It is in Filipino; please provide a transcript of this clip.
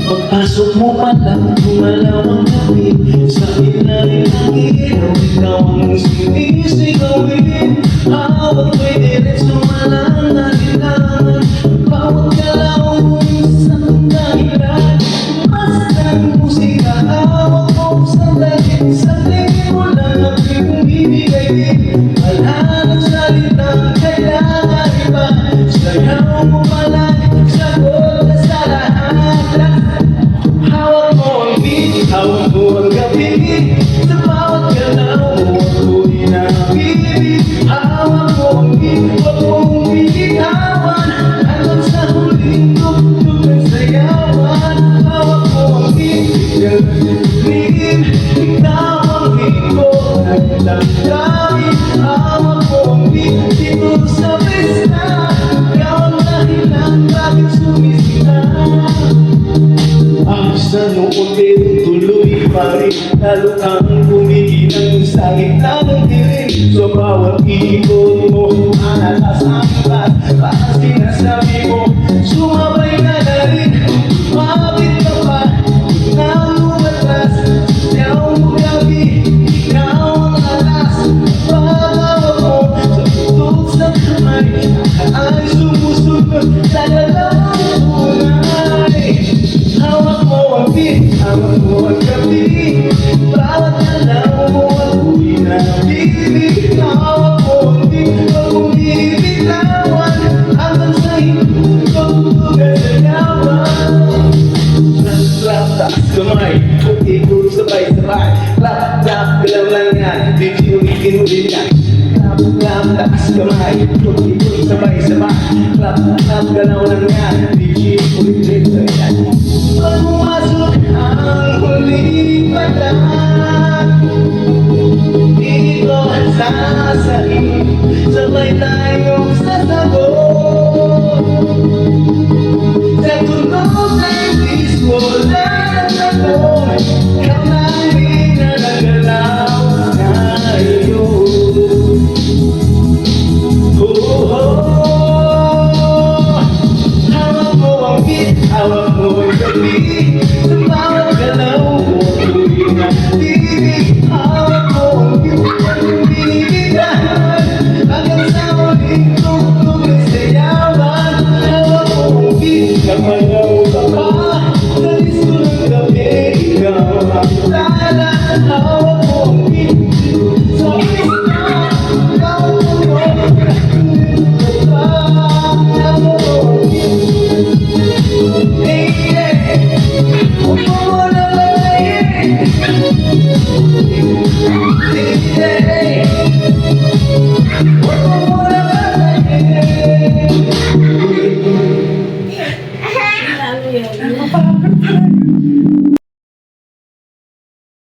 Pagpasok mo pa lang, gumalaw ang gabi. Sa ilalim ng ilaw, ikaw ang sinisigawin. Hawak mo'y diretso, walang nagilangan. Bawat galaw mo isang dahilan. Bastang musika, hawak mo sandali. Sa tingin mo lang aking bibigay din. Wala ng salitang kailangan iba. Sayaw mo palagi, sagot na sa lahat. Hawak mo ang beat, hawak mo ang gabi. Sa bawat galaw mo, ako'y nakibig. Hawak mo ang beat, huwag mong bigitawan. Hanggang sa huling tugtog ng sayawan. Hawak mo ang beat, bigyan ng tingin. Ikaw ang hiko ng damdamin. Hawak mo ang beat, dito sa pista. Ikaw ang dahilan, bakit sumisita. Ang sa noon din tuloy pa rin. Lalo kang kumikinang sa gitna ng dilim. So bawat ikot mo, anatas ang ibat. Parang sinasabi mo, sumabay ka na rin. Mabit ka pa, ikaw lumatras. Ikaw mo gabi, ikaw ang alas. Pagawag mo, sa tutok sa kamay. Ay sumusunod, tagalawang tunay. Hawak mo ang beat, hawak mo ang gabi. Bawat galaw mo ako'y nakibig. Hawak mo ang beat, huwag mong bibitawan. Hanggang sa hindi tugtog at sayawan. Clap, taas kamay, ikot sabay-sabay. Clap, clap, galaw lang yan, di ulitin yan. Clap, clap, taas kamay, ikot sabay-sabay. Clap, clap, galaw lang yan, di ulitin yan. Pag pumasok ang huling patak, dito sasahin, sabay tayong sasagot. Sa tunog ng disco lang ako, ikaw lang din na nagalaw ngayon. Hawak mo ang beat, hawak mo ang gabi. Sa bawat galaw mo, ako'y nakibig. Hawak mo ang beat, huwag mong bibitawan. Hanggang sa huling tugtog ng sayawan. Hawak mo ang beat, napalaw ka pa. Sa disco ng gabi, ikaw ang tala.